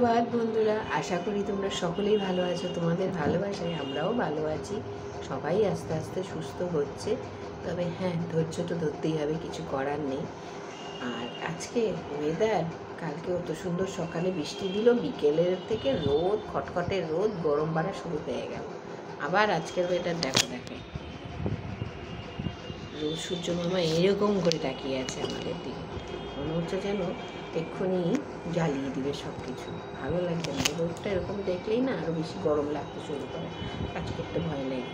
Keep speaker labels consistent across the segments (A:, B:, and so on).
A: সুপ্রভাত বন্ধুরা, আশা করি তোমরা সকলেই ভালো আছো। তোমাদের ভালোবাসায় আমরাও ভালো আছি। সবাই আস্তে আস্তে সুস্থ হচ্ছে, তবে হ্যাঁ, ধৈর্য তো ধরতেই হবে, কিছু করার নেই। আর আজকে ওয়েদার, কালকে অত সুন্দর সকালে বৃষ্টি দিল, বিকেলের থেকে রোদ, খটখটে রোদ, গরম বাড়া শুরু হয়ে গেল। আবার আজকের ওয়েদার দেখো, রোদ সূর্য মামা এরকম করে তাকিয়ে আছে আমাদের দিকে, মনে হচ্ছে যেন এক্ষুনি জ্বালিয়ে দিবে সব কিছু। ভালো লাগছে না, রোদটা এরকম দেখলেই না আরও বেশি গরম লাগতে শুরু করে, কাজ করতে ভয় লাগে।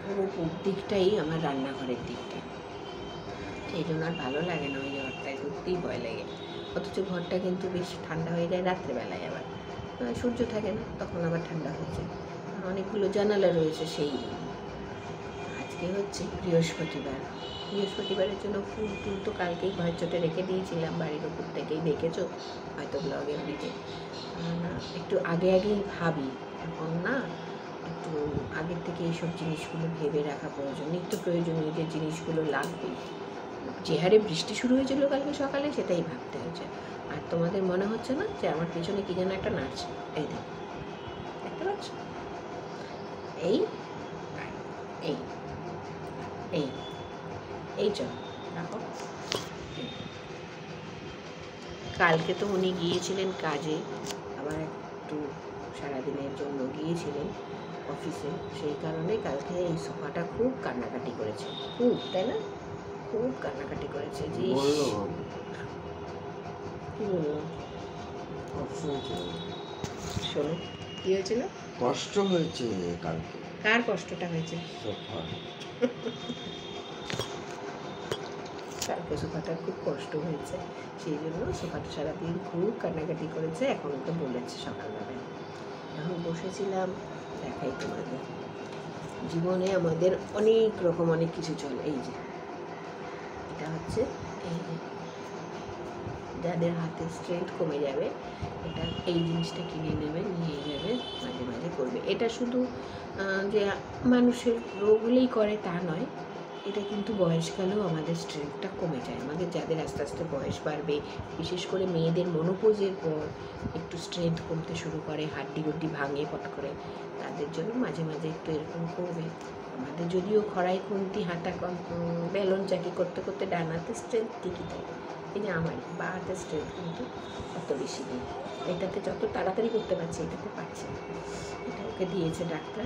A: পুরো দিকটাই আমার রান্নাঘরের দিকটা, সেই জন্য আর ভালো লাগে না ওই ঘরটায়, ঢুকতেই ভয় লাগে। অথচ ঘরটা কিন্তু বেশ ঠান্ডা হয়ে যায় রাত্রেবেলায়, আবার সূর্য থাকে না তখন আবার ঠান্ডা হয়ে যায়। অনেকগুলো জানালা রয়েছে সেই জন্য। আজকে হচ্ছে বৃহস্পতিবারের জন্য ফুল টুল তো কালকেই ঘরের চোটে রেখে দিয়েছিলাম, বাড়ির ওপর থেকেই দেখেছো হয়তো ব্লগের দিকে। একটু আগেই ভাবি, এখন না একটু আগের থেকে এইসব জিনিসগুলো ভেবে রাখা প্রয়োজন। নিত্য প্রয়োজনীয় যে জিনিসগুলো লাগবে, যে হারে বৃষ্টি শুরু হয়েছিল কালকে সকালে, সেটাই ভাবতে হয়েছে। আর তোমাদের মনে হচ্ছে না যে আমার পিছনে কি যেন একটা নাচ? এই দেখো, দেখতে পাচ্ছ? এই এই এই এই চল রাখো। কালকে তো উনি গিয়েছিলেন কাজে, আবার একটু সারাদিনের জন্য গিয়েছিলেন অফিসে, সেই কারণে কালকে এই সোফাটা খুব কান্নাকাটি করেছে, খুব, তাই না? খুব কান্নাকাটি করেছে। যে কি বলবো, শোনো কি হয়েছিল?
B: কষ্ট হয়েছে কালকে।
A: কার কষ্টটা হয়েছে? কালকে সোফাটার খুব কষ্ট হয়েছে, সেই জন্য সোফাটা সারাদিন খুব কান্নাকাটি করেছে। এখন ওকে বলেছে সকালবেলায়, এখন বসেছিলাম। দেখাই তোমাদের, জীবনে আমাদের অনেক রকম অনেক কিছু চলে। এই যে এটা হচ্ছে, এই যে যাদের হাতে স্ট্রেংথ কমে যাবে, এটা এই জিনিসটা কিনে নেবে, নিয়ে যাবে, মাঝে মাঝে করবে। এটা শুধু যে মানুষের রোগ হলেই করে তা নয়, এটা কিন্তু বয়সকালেও আমাদের স্ট্রেংথটা কমে যায়। আমাদের যাদের আস্তে আস্তে বয়স বাড়বে, বিশেষ করে মেয়েদের মনোপোজের পর একটু স্ট্রেংথ কমতে শুরু করে, হাড্ডি গুড্ডি ভাঙে পট করে, তাদের জন্য মাঝে মাঝে একটু এরকম করবে। আমাদের যদিও খড়াই খুন্তি হাঁটা কম, বেলন চাকি করতে করতে ডান হাতে স্ট্রেংথ ঠিকই থাকে, এই যে আমার বা হাতের স্ট্রেংথ কিন্তু অত বেশি নেই। এটাতে যত তাড়াতাড়ি করতে পারছি, এটাতে পারছি না। এটা ওকে দিয়েছে ডাক্তার,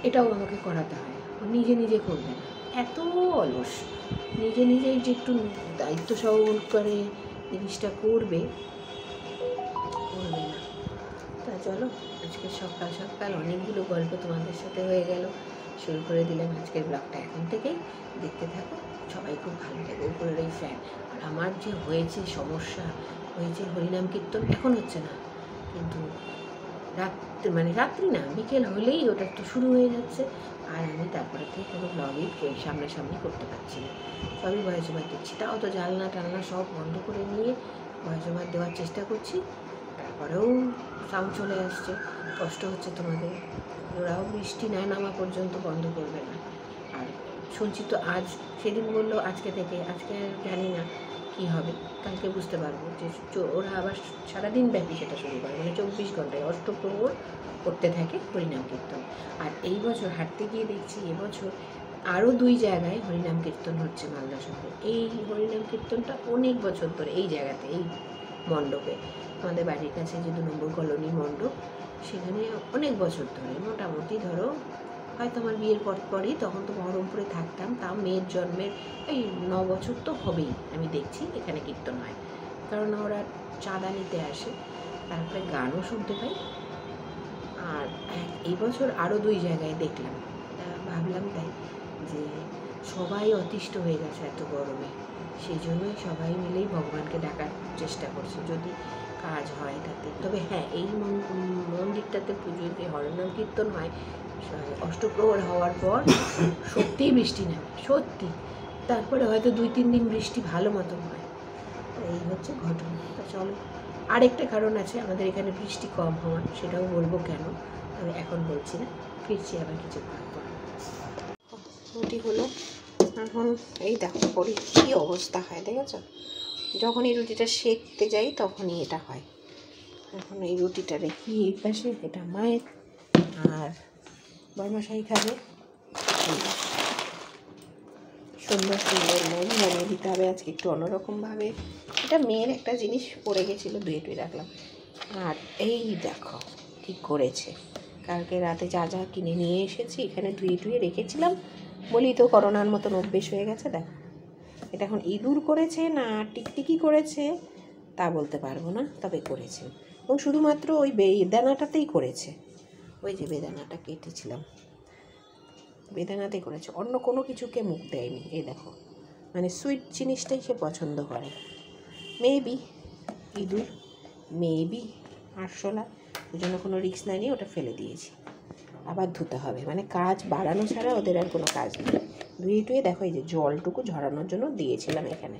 A: এটাও আমাকে করাতে হয়। ও নিজে নিজে করবে না, এত অলস। নিজে নিজেই যে একটু দায়িত্ব সহকারে জিনিসটা করবে না। তা চলো, আজকে সকাল সকাল অনেকগুলো গল্প তোমাদের সাথে হয়ে গেল, শুরু করে দিলাম আজকের ব্লগটা। এখন থেকেই দেখতে থাকো, সবাই খুব ভালো লাগে। উপরের এই ফ্যান, আর আমার যে হয়েছে সমস্যা, হয়েছে হরিনাম কীর্তন এখন হচ্ছে না, কিন্তু রাত্রি না, বিকেল হলেই ওটা তো শুরু হয়ে যাচ্ছে, আর আমি তারপরে থেকে কোনো ব্লগই সামনাসামনি করতে পারছি না। সবই ভয়েস ওভার দিচ্ছি, তাও তো জানলা টালনা সব বন্ধ করে নিয়ে ভয়েস ওভার দেওয়ার চেষ্টা করছি, তারপরেও সাউন্ড চলে আসছে। কষ্ট হচ্ছে তোমাদের। ওরাও বৃষ্টি না নামা পর্যন্ত বন্ধ করবে না। আর শুনছি তো আজ, সেদিন বললো আজকে থেকে, আজকে জানি না কী হবে, কালকে বুঝতে পারবো যে ওরা আবার সারাদিন ব্যাপী সেটা শুরু করে, মানে 24 ঘন্টায় অষ্টপ্রহর করতে থাকে হরিনাম কীর্তন। আর এই বছর হাঁটতে গিয়ে দেখছি এবছর আরও 2 জায়গায় হরিনাম কীর্তন হচ্ছে মালদা শহরে। এই হরিনাম কীর্তনটা অনেক বছর ধরে এই জায়গাতে, এই মণ্ডপে, আমাদের বাড়ির কাছে যে 2 নম্বর কলোনি মণ্ডপ, সেখানে অনেক বছর ধরে, মোটামুটি ধরো হয়তো আমার বিয়ের পরই, তখন তো বহরমপুরে থাকতাম, তাও মেয়ের জন্মের এই 9 বছর তো হবেই আমি দেখছি এখানে কীর্তন হয়। কারণ ওরা চাঁদা নিতে আসে, তারপরে গানও শুনতে পাই। আর এই বছর আরও 2 জায়গায় দেখলাম। ভাবলাম তাই যে সবাই অতিষ্ঠ হয়ে গেছে এত গরমে, সেই জন্যই সবাই মিলেই ভগবানকে ডাকার চেষ্টা করছে যদি কাজ হয় তাতে। তবে হ্যাঁ, এই মন্দিরটাতে পুজোতে হরিনাম কীর্তন হয়, অষ্টপ্রহর হওয়ার পর সত্যিই বৃষ্টি নামে, সত্যি। তারপরে হয়তো 2-3 দিন বৃষ্টি ভালো মতন হয়। এই হচ্ছে ঘটনা। তা চলো, আরেকটা কারণ আছে আমাদের এখানে বৃষ্টি কম হওয়ার, সেটাও বলবো কেন, তবে এখন বলছি না, ফিরছি আবার কিছুক্ষণ পর। রুটি হলো, এখন এই দেখো করি কী অবস্থা হয়, দেখেছ? যখনই রুটিটা সেঁকতে যাই তখনই এটা হয়। এখন এই রুটিটা রেখি এই পাশে, এটা মায়ের, আর বরমশাই খাবে। সুন্দর সুন্দর মুড়ি বানিয়ে দিতে হবে আজকে একটু অন্যরকমভাবে। এটা মেয়ের একটা জিনিস পড়ে গেছিলো, ধুয়ে টুয়ে রাখলাম। আর এই দেখো ঠিক করেছে, কালকে রাতে যা যা কিনে নিয়ে এসেছি এখানে ধুয়ে টুয়ে রেখেছিলাম বলি তো করোনার মতন অভ্যেস হয়ে গেছে। দেখো এটা এখন ইঁদুর করেছে না টিকটিকি করেছে তা বলতে পারবো না, তবে করেছে। এবং শুধুমাত্র ওই বেদানাটাতেই করেছে, ওই যে বেদানাটা কেটেছিলাম বেদানাতেই করেছে, অন্য কোনো কিছুকে মুখ দেয়নি। এই দেখো মানে সুইট জিনিসটাই সে পছন্দ করে। মেবি ইঁদুর, মেবি আরশোলা, ওই জন্য কোনো রিস্ক নেয়নি, ওটা ফেলে দিয়েছি। আবার ধুতে হবে, মানে কাজ বাড়ানো ছাড়া ওদের আর কোনো কাজ নেই। ধুয়ে টুয়ে দেখো এই যে জলটুকু ঝরানোর জন্য দিয়েছিলাম এখানে।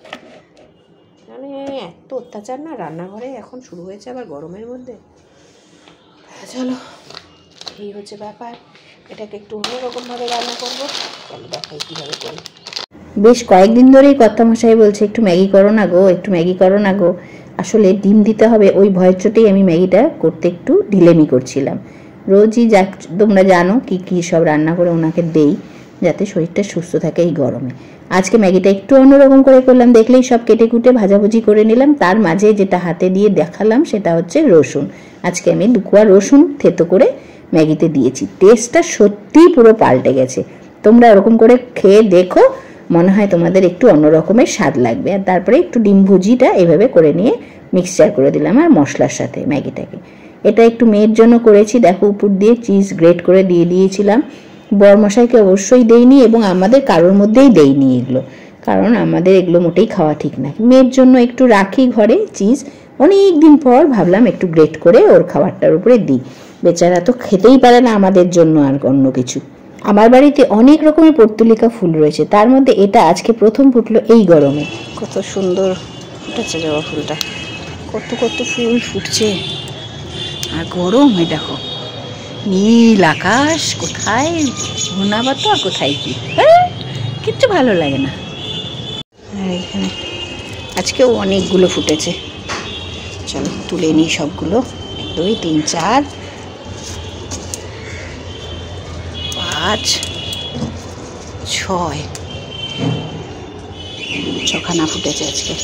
A: মানে এত অত্যাচার না রান্নাঘরে এখন শুরু হয়েছে আবার গরমের মধ্যে। চলো এই হচ্ছে ব্যাপার, এটাকে একটু অন্যরকমভাবে রান্না করবো। চলো দেখাই কীভাবে করি।
C: বেশ কয়েকদিন ধরেই কর্তামশাই বলছে একটু ম্যাগি করো না গো, একটু ম্যাগি করো না গো। আসলে ডিম দিতে হবে, ওই ভয়ের চোটেই আমি ম্যাগিটা করতে একটু ঢিলেমি করছিলাম। রোজই যা তোমরা জানো কি কি সব রান্না করে ওনাকে দেই যাতে শরীরটা সুস্থ থাকে এই গরমে। আজকে ম্যাগিটা একটু অন্যরকম করে করলাম, দেখলেই সব কেটে কুটে ভাজাভুজি করে নিলাম। তার মাঝে যেটা হাতে দিয়ে দেখালাম সেটা হচ্ছে রসুন। আজকে আমি 2 কোয়া রসুন থেতো করে ম্যাগিতে দিয়েছি। টেস্টটা সত্যিই পুরো পাল্টে গেছে। তোমরা ওরকম করে খেয়ে দেখো, মনে হয় তোমাদের একটু অন্য রকমের স্বাদ লাগবে। আর তারপরে একটু ডিম ভুজিটা এভাবে করে নিয়ে মিক্সচার করে দিলাম আর মশলার সাথে ম্যাগিটাকে। এটা একটু মেয়ের জন্য করেছি, দেখো উপর দিয়ে চিজ গ্রেট করে দিয়ে দিয়েছিলাম। বরমশাইকে অবশ্যই দেইনি এবং আমাদের কারোর মধ্যেই দেইনি এগুলো, কারণ আমাদের এগুলো মোটেই খাওয়া ঠিক না। মেয়ের জন্য একটু রাখি ঘরে চিজ, অনেক দিন পর ভাবলাম একটু গ্রেট করে ওর খাবারটার উপরে দিই। বেচারা তো খেতেই পারে না আমাদের জন্য আর অন্য কিছু। আমার বাড়িতে অনেক রকমের পর্তুলিকা ফুল রয়েছে, তার মধ্যে এটা আজকে প্রথম ফুটলো এই গরমে।
A: কত সুন্দর ফুটেছে জবা ফুলটা, কত কত ফুল ফুটছে। আর গরম হয়ে দেখো নীল আকাশ, কোথায় ঘূর্ণাবাত আর কোথায় কি, কিচ্ছু ভালো লাগে না। আর এখানে আজকেও অনেকগুলো ফুটেছে। চলো তুলে নিই সবগুলো। 1 2 3 4 5 6 6খানা ফুটেছে আজকে।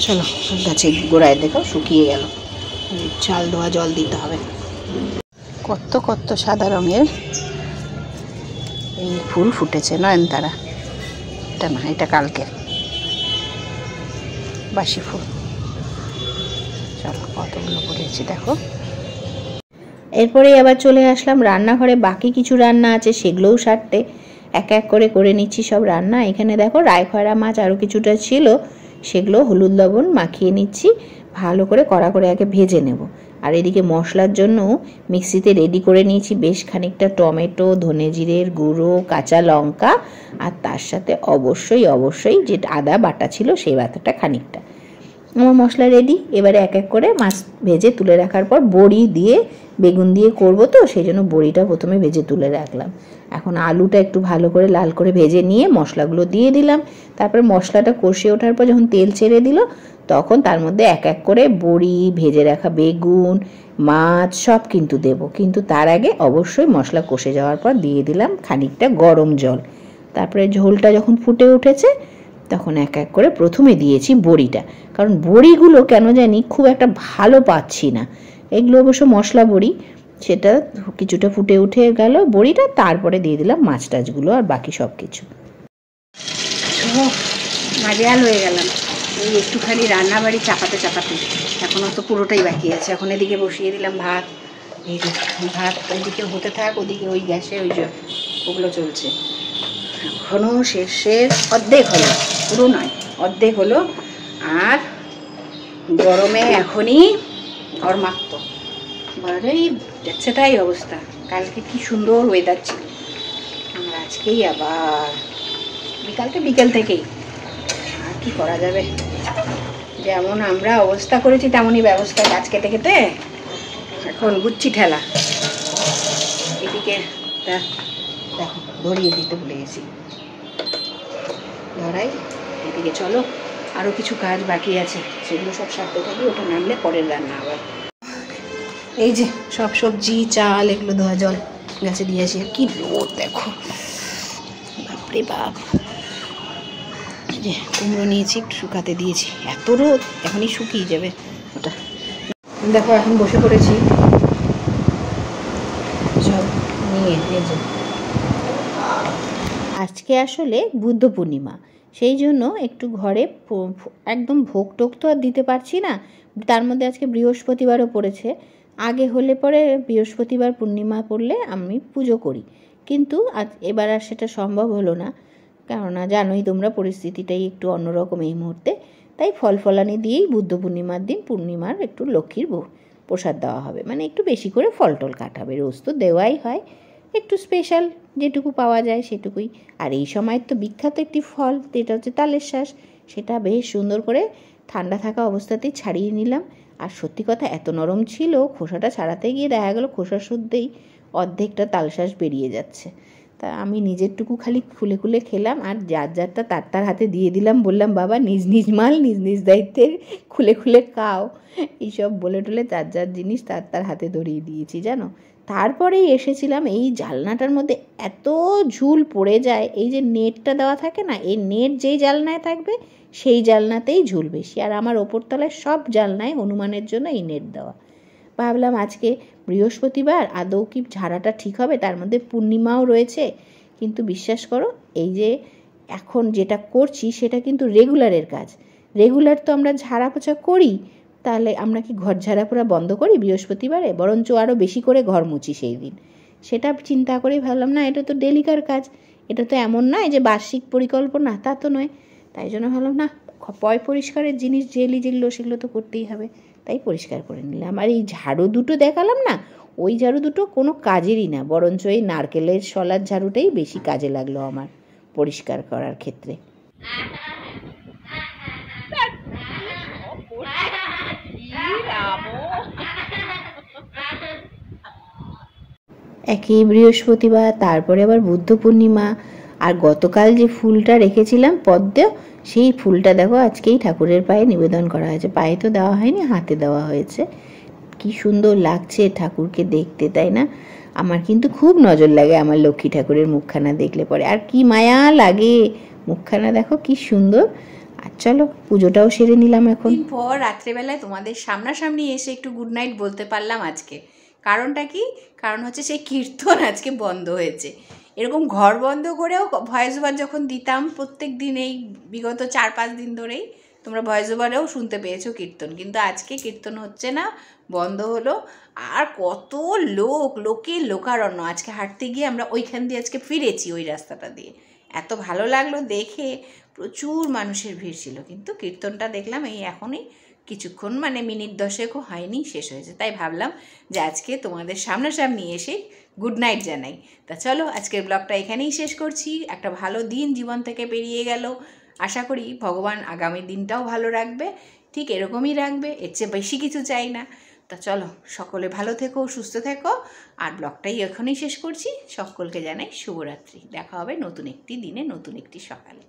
A: চলো গাছে গোড়ায় দেখো শুকিয়ে গেল, চাল দেওয়া জল দিতে হবে। কত কত সাদা রঙের এই ফুল ফুটেছে, নয়নতারা। এটা না, এটা কালকের বাসি ফুল। চলো কতগুলো ফুটেছে দেখো।
C: এরপরে আবার চলে আসলাম রান্নাঘরে, বাকি কিছু রান্না আছে সেগুলোও সারতে। এক এক করে করে নিচ্ছি সব রান্না। এখানে দেখো রায়খয়রা মাছ আরও কিছুটা ছিল, সেগুলো হলুদ লবণ মাখিয়ে নিচ্ছি, ভালো করে কড়া করে আগে ভেজে নেব। আর এদিকে মশলার জন্য মিক্সিতে রেডি করে নিয়েছি বেশ খানিকটা টমেটো, ধনে জিরের গুঁড়ো, কাঁচা লঙ্কা, আর তার সাথে অবশ্যই অবশ্যই যে আদা বাটা ছিল সেই বাটাটা খানিকটা। আমার মশলা রেডি। এবারে এক এক করে মাছ ভেজে তুলে রাখার পর বড়ি দিয়ে বেগুন দিয়ে করব, তো সেই জন্য বড়িটা প্রথমে ভেজে তুলে রাখলাম। এখন আলুটা একটু ভালো করে লাল করে ভেজে নিয়ে মশলাগুলো দিয়ে দিলাম। তারপরে মশলাটা কষে ওঠার পর যখন তেল ছেড়ে দিল তখন তার মধ্যে এক এক করে বড়ি, ভেজে রাখা বেগুন, মাছ সব কিন্তু দেব। কিন্তু তার আগে অবশ্যই মশলা কষে যাওয়ার পর দিয়ে দিলাম খানিকটা গরম জল। তারপরে ঝোলটা যখন ফুটে উঠেছে তখন এক এক করে প্রথমে দিয়েছি বড়িটা, কারণ বড়িগুলো কেন জানি খুব একটা ভালো পাচ্ছি না। এগুলো অবশ্য মশলা বড়ি, সেটা কিছুটা ফুটে উঠে গেল বড়িটা, তারপরে দিয়ে দিলাম মাছ টাছগুলো আর বাকি সব কিছু।
A: নাজেহাল হয়ে গেলাম এই একটুখানি রান্নাবাড়ি চাপাতে চাপাতে, এখনও তো পুরোটাই বাকি আছে। এখন এদিকে বসিয়ে দিলাম ভাত, এই যে ভাত ওইদিকে হতে থাক, ওদিকে ওই গ্যাসে ওই যে ওগুলো চলছে। এখনও শেষের অর্ধেক হলো, পুরো নয় অর্ধেক হলো। আর গরমে এখনই ঘরমাক্ত, বড়ই যাচ্ছে তাই অবস্থা। কালকে কি সুন্দর ওয়েদার ছিল, আর আজকেই আবার বিকেল থেকেই। আর কি করা যাবে, যেমন আমরা অবস্থা করেছি তেমনই ব্যবস্থা। গাছ কেটে কেটে এখন গুচ্ছি ঠেলা। এদিকে দেখো ধরিয়ে দিতে ভুলে গেছি, ধরাই। এদিকে চলো আরও কিছু কাজ বাকি আছে, সেগুলো সব সারতে থাকি, ওটা নামলে পরের রান্না আবার।
C: এই যে সব সবজি চাল এগুলো ধোয়া জল গাছে দিয়ে আসি। আর কি রোদ দেখো, বাপরে বাপ। এই যে কুমড়ো নিয়েছি, একটু শুকাতে দিয়েছি, এত রোদ এখনই শুকিয়ে যাবে ওটা। দেখো এখন বসে পড়েছি সব নিয়ে। এই যে আজকে আসলে বুদ্ধ পূর্ণিমা, সেই জন্য একটু ঘরে একদম ভোগ টোগ তো আর দিতে পারছি না। তার মধ্যে আজকে বৃহস্পতিবারও পড়েছে। আগে হলে পরে বৃহস্পতিবার পূর্ণিমা পড়লে আমি পুজো করি, কিন্তু আজ এবার আর সেটা সম্ভব হলো না। কেননা জানোই তোমরা পরিস্থিতিটাই একটু অন্যরকম এই মুহূর্তে। তাই ফল ফলানি দিয়েই বুদ্ধ পূর্ণিমার দিন পূর্ণিমার একটু লক্ষ্মীর প্রসাদ দেওয়া হবে, মানে একটু বেশি করে ফল টল কাটাবে। রোজ তো দেওয়াই হয়, একটু স্পেশাল যেটুকু পাওয়া যায় সেটুকুই। আর এই সময় তো বিখ্যাত একটি ফল, যেটা হচ্ছে তালের শ্বাস, সেটা বেশ সুন্দর করে ঠান্ডা থাকা অবস্থাতেই ছাড়িয়ে নিলাম। আর সত্যি কথা এত নরম ছিল, খোসাটা ছাড়াতে গিয়ে দেখা গেল খোসার শুদ্ধেই অর্ধেকটা তালশ্বাস বেরিয়ে যাচ্ছে। তা আমি নিজেরটুকু খালি খুলে খুলে খেলাম, আর যার যারটা তার হাতে দিয়ে দিলাম। বললাম বাবা নিজ নিজ মাল নিজ নিজ দায়িত্বের খুলে খুলে খাও, এইসব বলে টলে যার জিনিস তার হাতে ধরিয়ে দিয়েছি জানো। তারপরেই এসেছিলাম, এই জানলাটার মধ্যে এত ঝুল পড়ে যায়। এই যে নেটটা দেওয়া থাকে না, এই নেট যেই জানলায় থাকবে সেই জানলাতেই ঝুল বেশি। আর আমার ওপরতলায় সব জানলায় হনুমানের জন্য এই নেট দেওয়া। ভাবলাম আজকে বৃহস্পতিবার, আদৌ কি ঝাড়াটা ঠিক হবে? তার মধ্যে পূর্ণিমাও রয়েছে। কিন্তু বিশ্বাস করো, এই যে এখন যেটা করছি সেটা কিন্তু রেগুলারের কাজ। রেগুলার তো আমরা ঝাড়া পোছা করি, তাহলে আমরা কি ঘর ঝাড়া পোড়া বন্ধ করি বৃহস্পতিবারে? বরঞ্চ আরও বেশি করে ঘর মুছি সেই দিন। সেটা চিন্তা করেই ভাবলাম না, এটা তো ডেলিকার কাজ, এটা তো এমন নয় যে বার্ষিক পরিকল্পনা, তা তো নয়। তাই জন্য ভাবলাম না, পরিষ্কারের জিনিস যেগুলো সেগুলো তো করতেই হবে। তাই পরিষ্কার করে নিলাম। আর এই ঝাড়ু দুটো দেখালাম না, ওই ঝাড়ু দুটো কোনো কাজেরই না, বরঞ্চ এই নারকেলের শলার ঝাড়ুটাই বেশি কাজে লাগলো আমার পরিষ্কার করার ক্ষেত্রে। একই বৃহস্পতিবার, তারপরে আবার বুদ্ধ পূর্ণিমা। আর গতকাল যে ফুলটা রেখেছিলাম পদ্ম, সেই ফুলটা দেখো আজকেই ঠাকুরের পায়ে নিবেদন করা হয়েছে। পায়ে তো দেওয়া হয়নি, হাতে দেওয়া হয়েছে। কি সুন্দর লাগছে ঠাকুরকে দেখতে, তাই না? আমার কিন্তু খুব নজর লাগে আমার লক্ষ্মী ঠাকুরের মুখখানা দেখলে পরে, আর কি মায়া লাগে মুখখানা, দেখো কি সুন্দর। আর চলো পুজোটাও সেরে নিলাম। এখন পর রাত্রেবেলায় তোমাদের সামনাসামনি এসে একটু গুড নাইট বলতে পারলাম আজকে। কারণটা কি? কারণ হচ্ছে সেই কীর্তন আজকে বন্ধ হয়েছে। এরকম ঘর বন্ধ করেও ভয়েস ওভার যখন দিতাম প্রত্যেক দিন, এই বিগত 4-5 দিন ধরেই তোমরা ভয়েস ওভারেও শুনতে পেয়েছো কীর্তন, কিন্তু আজকে কীর্তন হচ্ছে না, বন্ধ হলো। আর কত লোকের লোকারণ্য। আজকে হাঁটতে গিয়ে আমরা ওইখান দিয়ে আজকে ফিরেছি, ওই রাস্তাটা দিয়ে। এত ভালো লাগলো দেখে, প্রচুর মানুষের ভিড় ছিল। কিন্তু কীর্তনটা দেখলাম এই এখনই কিছুক্ষণ, মানে মিনিট 10ও হয়নি, শেষ হয়েছে। তাই ভাবলাম যে আজকে তোমাদের সামনাসামনি এসে গুড নাইট জানাই। তা চলো আজকের ব্লগটা এখানেই শেষ করছি। একটা ভালো দিন জীবন থেকে পেরিয়ে গেল। আশা করি ভগবান আগামী দিনটাও ভালো রাখবে, ঠিক এরকমই রাখবে, এর চেয়ে বেশি কিছু চাই না। তা চলো সকলে ভালো থেকো, সুস্থ থেকো। আর ব্লগটাই এখনই শেষ করছি। সকলকে জানাই শুভরাত্রি। দেখা হবে নতুন একটি দিনে, নতুন একটি সকালে।